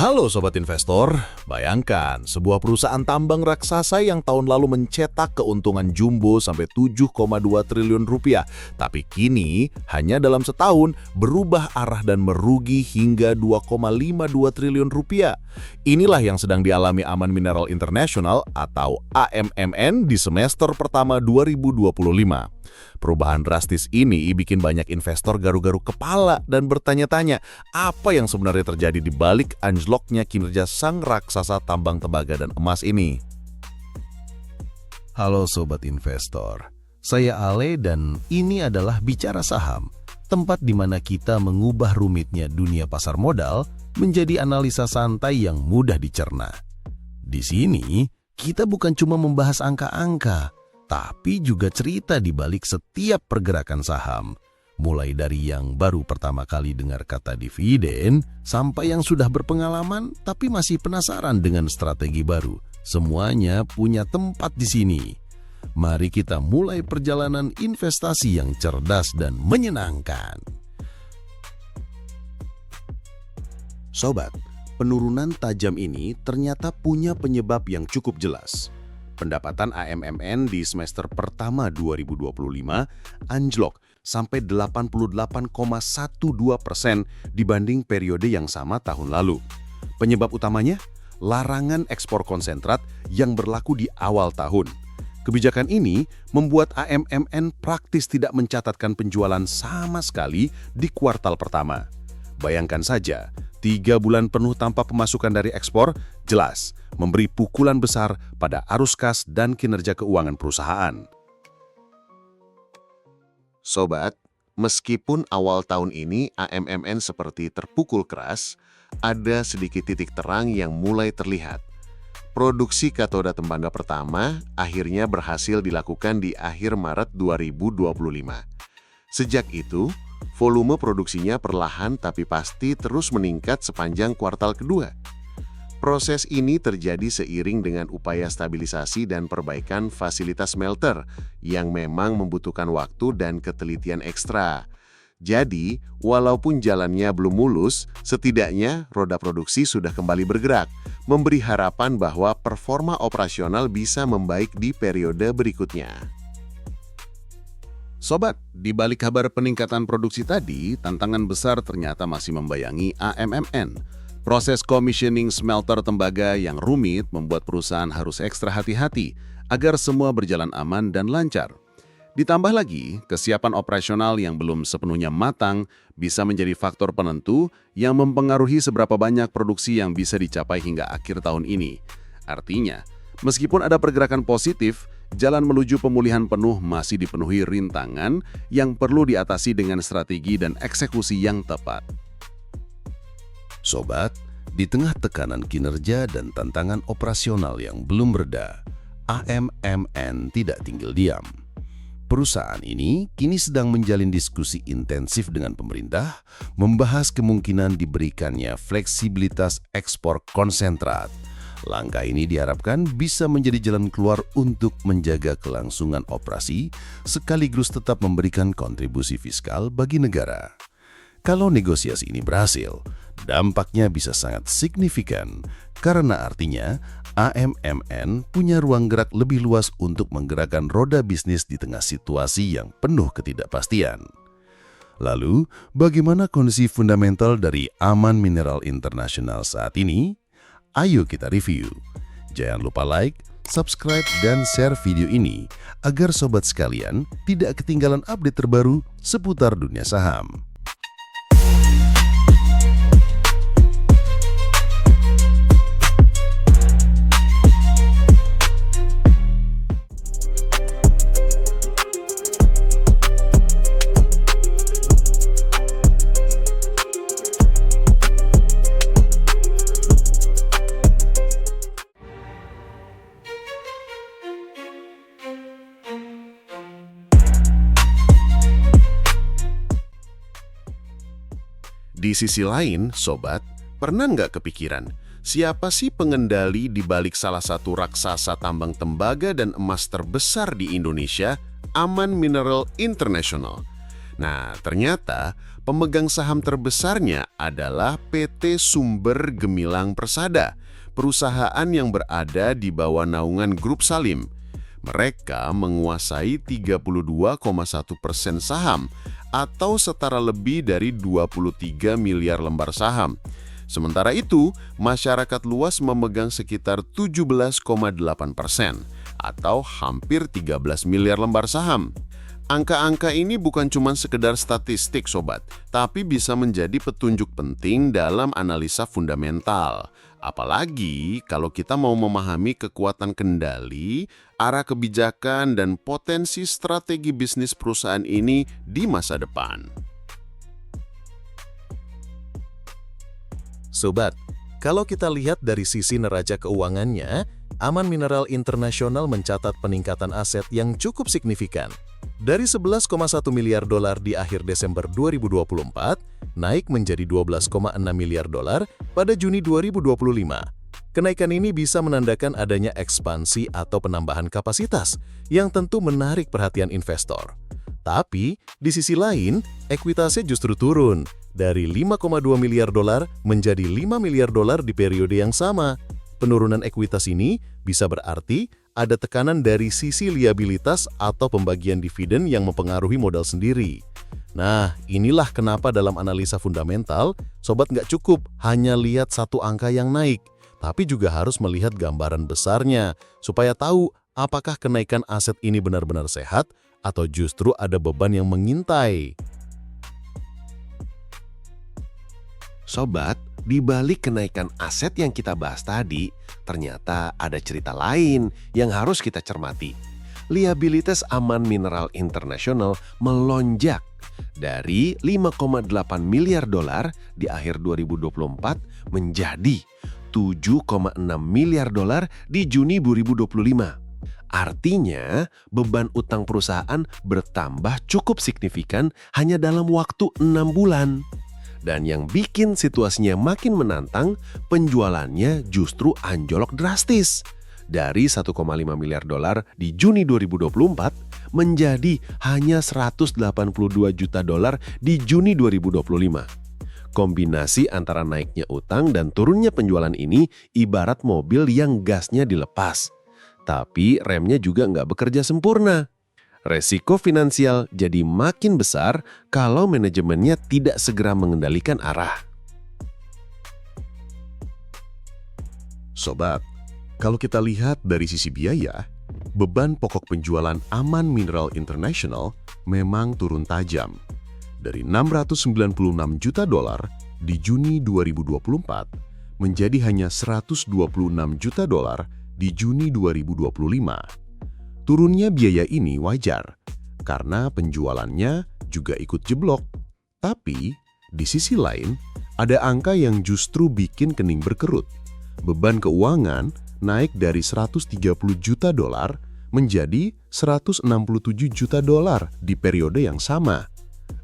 Halo Sobat Investor, bayangkan sebuah perusahaan tambang raksasa yang tahun lalu mencetak keuntungan jumbo sampai 7,2 triliun rupiah. Tapi kini hanya dalam setahun berubah arah dan merugi hingga 2,52 triliun rupiah. Inilah yang sedang dialami Aman Mineral International atau AMMN di semester pertama 2025. Perubahan drastis ini bikin banyak investor garu-garu kepala dan bertanya-tanya apa yang sebenarnya terjadi di balik anjloknya kinerja sang raksasa tambang tembaga dan emas ini. Halo Sobat Investor, saya Ale dan ini adalah Bicara Saham, tempat di mana kita mengubah rumitnya dunia pasar modal menjadi analisa santai yang mudah dicerna. Di sini, kita bukan cuma membahas angka-angka, tapi juga cerita di balik setiap pergerakan saham. Mulai dari yang baru pertama kali dengar kata dividen, sampai yang sudah berpengalaman tapi masih penasaran dengan strategi baru. Semuanya punya tempat di sini. Mari kita mulai perjalanan investasi yang cerdas dan menyenangkan. Sobat, penurunan tajam ini ternyata punya penyebab yang cukup jelas. Pendapatan AMMN di semester pertama 2025 anjlok sampai 88,12% dibanding periode yang sama tahun lalu. Penyebab utamanya, larangan ekspor konsentrat yang berlaku di awal tahun. Kebijakan ini membuat AMMN praktis tidak mencatatkan penjualan sama sekali di kuartal pertama. Bayangkan saja, 3 bulan penuh tanpa pemasukan dari ekspor jelas memberi pukulan besar pada arus kas dan kinerja keuangan perusahaan. Sobat, meskipun awal tahun ini AMMN seperti terpukul keras, ada sedikit titik terang yang mulai terlihat. Produksi katoda tembaga pertama akhirnya berhasil dilakukan di akhir Maret 2025. Sejak itu, volume produksinya perlahan tapi pasti terus meningkat sepanjang kuartal kedua. Proses ini terjadi seiring dengan upaya stabilisasi dan perbaikan fasilitas smelter yang memang membutuhkan waktu dan ketelitian ekstra. Jadi, walaupun jalannya belum mulus, setidaknya roda produksi sudah kembali bergerak, memberi harapan bahwa performa operasional bisa membaik di periode berikutnya. Sobat, di balik kabar peningkatan produksi tadi, tantangan besar ternyata masih membayangi AMMN. Proses commissioning smelter tembaga yang rumit membuat perusahaan harus ekstra hati-hati agar semua berjalan aman dan lancar. Ditambah lagi, kesiapan operasional yang belum sepenuhnya matang bisa menjadi faktor penentu yang mempengaruhi seberapa banyak produksi yang bisa dicapai hingga akhir tahun ini. Artinya, meskipun ada pergerakan positif, jalan menuju pemulihan penuh masih dipenuhi rintangan yang perlu diatasi dengan strategi dan eksekusi yang tepat. Sobat, di tengah tekanan kinerja dan tantangan operasional yang belum reda, AMMN tidak tinggal diam. Perusahaan ini kini sedang menjalin diskusi intensif dengan pemerintah, membahas kemungkinan diberikannya fleksibilitas ekspor konsentrat. Langkah ini diharapkan bisa menjadi jalan keluar untuk menjaga kelangsungan operasi, sekaligus tetap memberikan kontribusi fiskal bagi negara. Kalau negosiasi ini berhasil, dampaknya bisa sangat signifikan, karena artinya AMMN punya ruang gerak lebih luas untuk menggerakkan roda bisnis di tengah situasi yang penuh ketidakpastian. Lalu, bagaimana kondisi fundamental dari Aman Mineral International saat ini? Ayo kita review. Jangan lupa like, subscribe, dan share video ini agar sobat sekalian tidak ketinggalan update terbaru seputar dunia saham. Di sisi lain, Sobat, pernah nggak kepikiran siapa sih pengendali di balik salah satu raksasa tambang tembaga dan emas terbesar di Indonesia, Aman Mineral International? Nah, ternyata pemegang saham terbesarnya adalah PT Sumber Gemilang Persada, perusahaan yang berada di bawah naungan Grup Salim. Mereka menguasai 32,1% saham atau setara lebih dari 23 miliar lembar saham. Sementara itu, masyarakat luas memegang sekitar 17,8% atau hampir 13 miliar lembar saham. Angka-angka ini bukan cuma sekedar statistik, sobat, tapi bisa menjadi petunjuk penting dalam analisa fundamental. Apalagi kalau kita mau memahami kekuatan kendali, arah kebijakan, dan potensi strategi bisnis perusahaan ini di masa depan. Sobat, kalau kita lihat dari sisi neraca keuangannya, Aman Mineral International mencatat peningkatan aset yang cukup signifikan. Dari 11,1 miliar dolar di akhir Desember 2024, naik menjadi 12,6 miliar dolar pada Juni 2025. Kenaikan ini bisa menandakan adanya ekspansi atau penambahan kapasitas, yang tentu menarik perhatian investor. Tapi, di sisi lain, ekuitasnya justru turun, dari 5,2 miliar dolar menjadi 5 miliar dolar di periode yang sama. Penurunan ekuitas ini bisa berarti ada tekanan dari sisi liabilitas atau pembagian dividen yang mempengaruhi modal sendiri. Nah, inilah kenapa dalam analisa fundamental, sobat nggak cukup hanya lihat satu angka yang naik, tapi juga harus melihat gambaran besarnya, supaya tahu apakah kenaikan aset ini benar-benar sehat atau justru ada beban yang mengintai. Sobat, di balik kenaikan aset yang kita bahas tadi, ternyata ada cerita lain yang harus kita cermati. Liabilitas Aman Mineral International melonjak dari 5,8 miliar dolar di akhir 2024 menjadi 7,6 miliar dolar di Juni 2025. Artinya, beban utang perusahaan bertambah cukup signifikan hanya dalam waktu 6 bulan. Dan yang bikin situasinya makin menantang, penjualannya justru anjlok drastis. Dari 1,5 miliar dolar di Juni 2024 menjadi hanya 182 juta dolar di Juni 2025. Kombinasi antara naiknya utang dan turunnya penjualan ini ibarat mobil yang gasnya dilepas. Tapi remnya juga nggak bekerja sempurna. Resiko finansial jadi makin besar kalau manajemennya tidak segera mengendalikan arah. Sobat, kalau kita lihat dari sisi biaya, beban pokok penjualan Aman Mineral International memang turun tajam. Dari 696 juta dolar di Juni 2024 menjadi hanya 126 juta dolar di Juni 2025. Turunnya biaya ini wajar, karena penjualannya juga ikut jeblok. Tapi, di sisi lain, ada angka yang justru bikin kening berkerut. Beban keuangan naik dari 130 juta dolar menjadi 167 juta dolar di periode yang sama.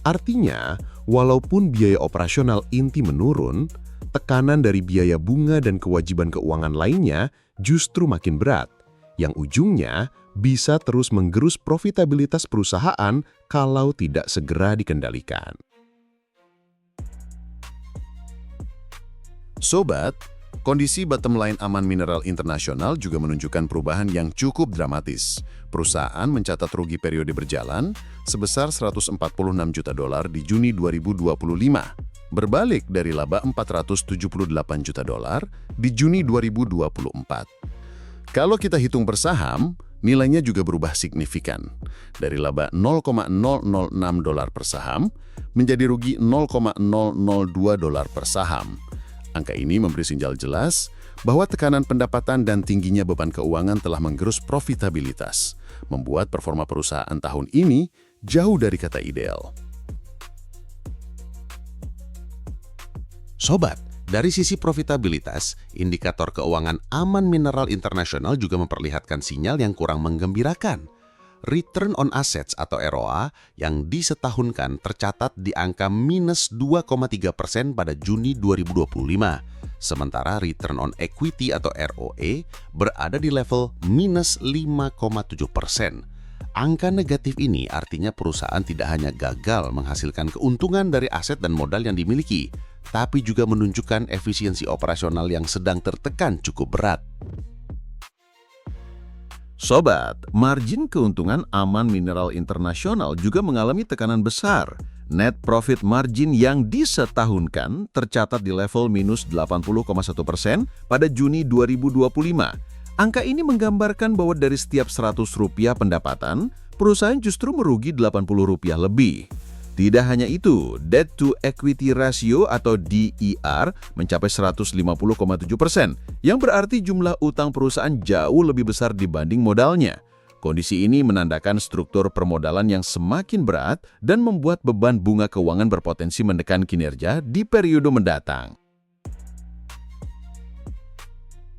Artinya, walaupun biaya operasional inti menurun, tekanan dari biaya bunga dan kewajiban keuangan lainnya justru makin berat, yang ujungnya bisa terus menggerus profitabilitas perusahaan kalau tidak segera dikendalikan. Sobat, kondisi bottom line Aman Mineral International juga menunjukkan perubahan yang cukup dramatis. Perusahaan mencatat rugi periode berjalan sebesar 146 juta dolar di Juni 2025, berbalik dari laba 478 juta dolar di Juni 2024. Kalau kita hitung per saham, nilainya juga berubah signifikan. Dari laba 0,006 dolar per saham menjadi rugi 0,002 dolar per saham. Angka ini memberi sinyal jelas bahwa tekanan pendapatan dan tingginya beban keuangan telah menggerus profitabilitas, membuat performa perusahaan tahun ini jauh dari kata ideal. Sobat, dari sisi profitabilitas, indikator keuangan Aman Mineral International juga memperlihatkan sinyal yang kurang menggembirakan. Return on Assets atau ROA yang disetahunkan tercatat di angka minus 2,3% pada Juni 2025. Sementara Return on Equity atau ROE berada di level minus 5,7%. Angka negatif ini artinya perusahaan tidak hanya gagal menghasilkan keuntungan dari aset dan modal yang dimiliki, tapi juga menunjukkan efisiensi operasional yang sedang tertekan cukup berat. Sobat, margin keuntungan Aman Mineral International juga mengalami tekanan besar. Net profit margin yang disetahunkan tercatat di level minus 80,1% pada Juni 2025. Angka ini menggambarkan bahwa dari setiap Rp100 pendapatan, perusahaan justru merugi Rp80 lebih. Tidak hanya itu, debt to equity ratio atau DER mencapai 150,7%, yang berarti jumlah utang perusahaan jauh lebih besar dibanding modalnya. Kondisi ini menandakan struktur permodalan yang semakin berat dan membuat beban bunga keuangan berpotensi menekan kinerja di periode mendatang.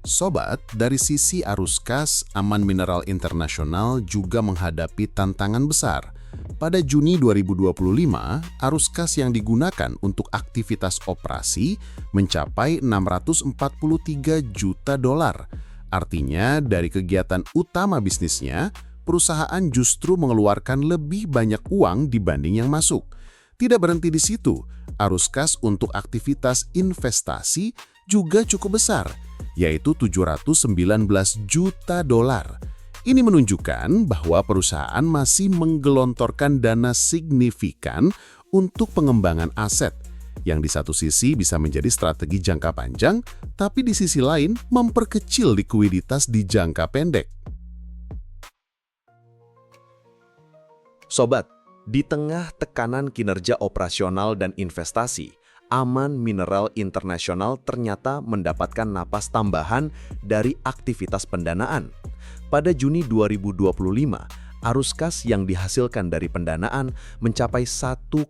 Sobat, dari sisi arus kas, Aman Mineral International juga menghadapi tantangan besar. Pada Juni 2025, arus kas yang digunakan untuk aktivitas operasi mencapai $643 juta. Artinya, dari kegiatan utama bisnisnya, perusahaan justru mengeluarkan lebih banyak uang dibanding yang masuk. Tidak berhenti di situ, arus kas untuk aktivitas investasi juga cukup besar, yaitu $719 juta. Ini menunjukkan bahwa perusahaan masih menggelontorkan dana signifikan untuk pengembangan aset, yang di satu sisi bisa menjadi strategi jangka panjang, tapi di sisi lain memperkecil likuiditas di jangka pendek. Sobat, di tengah tekanan kinerja operasional dan investasi, Aman Mineral International ternyata mendapatkan napas tambahan dari aktivitas pendanaan. Pada Juni 2025, arus kas yang dihasilkan dari pendanaan mencapai $1,6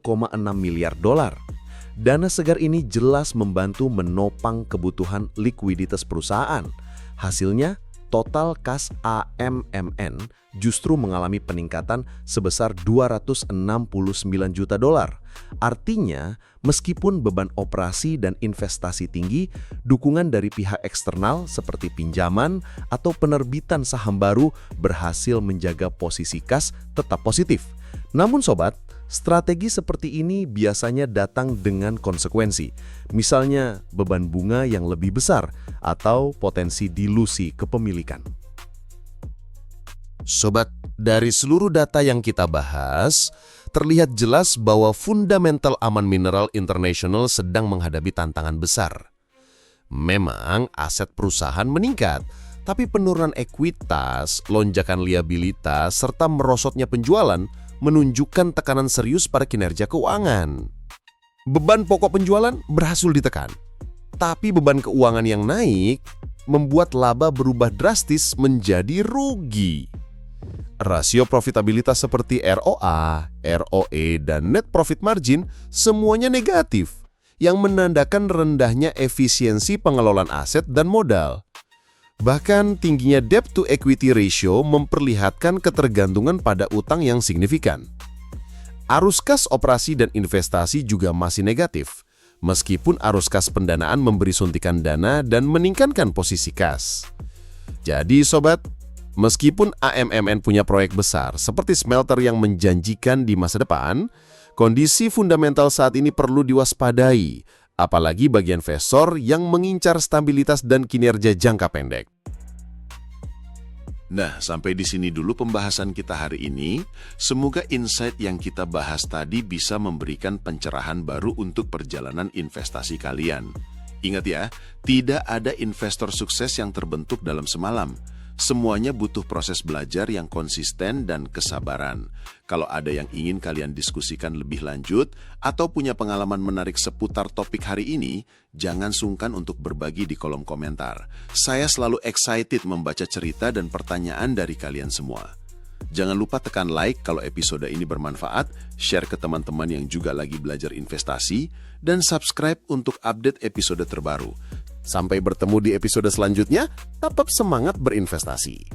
miliar. Dana segar ini jelas membantu menopang kebutuhan likuiditas perusahaan. Hasilnya, total kas AMMN justru mengalami peningkatan sebesar $269 juta. Artinya, meskipun beban operasi dan investasi tinggi, dukungan dari pihak eksternal seperti pinjaman atau penerbitan saham baru berhasil menjaga posisi kas tetap positif. Namun sobat, strategi seperti ini biasanya datang dengan konsekuensi. Misalnya, beban bunga yang lebih besar atau potensi dilusi kepemilikan. Sobat, dari seluruh data yang kita bahas, terlihat jelas bahwa fundamental Aman Mineral International sedang menghadapi tantangan besar. Memang aset perusahaan meningkat, tapi penurunan ekuitas, lonjakan liabilitas, serta merosotnya penjualan menunjukkan tekanan serius pada kinerja keuangan. Beban pokok penjualan berhasil ditekan, tapi beban keuangan yang naik membuat laba berubah drastis menjadi rugi. Rasio profitabilitas seperti ROA, ROE, dan net profit margin semuanya negatif, yang menandakan rendahnya efisiensi pengelolaan aset dan modal. Bahkan tingginya debt to equity ratio memperlihatkan ketergantungan pada utang yang signifikan. Arus kas operasi dan investasi juga masih negatif, meskipun arus kas pendanaan memberi suntikan dana dan meningkatkan posisi kas. Jadi sobat, meskipun AMMN punya proyek besar seperti smelter yang menjanjikan di masa depan, kondisi fundamental saat ini perlu diwaspadai, apalagi bagi investor yang mengincar stabilitas dan kinerja jangka pendek. Nah, sampai di sini dulu pembahasan kita hari ini. Semoga insight yang kita bahas tadi bisa memberikan pencerahan baru untuk perjalanan investasi kalian. Ingat ya, tidak ada investor sukses yang terbentuk dalam semalam. Semuanya butuh proses belajar yang konsisten dan kesabaran. Kalau ada yang ingin kalian diskusikan lebih lanjut atau punya pengalaman menarik seputar topik hari ini, jangan sungkan untuk berbagi di kolom komentar. Saya selalu excited membaca cerita dan pertanyaan dari kalian semua. Jangan lupa tekan like kalau episode ini bermanfaat, share ke teman-teman yang juga lagi belajar investasi, dan subscribe untuk update episode terbaru. Sampai bertemu di episode selanjutnya, tetap semangat berinvestasi.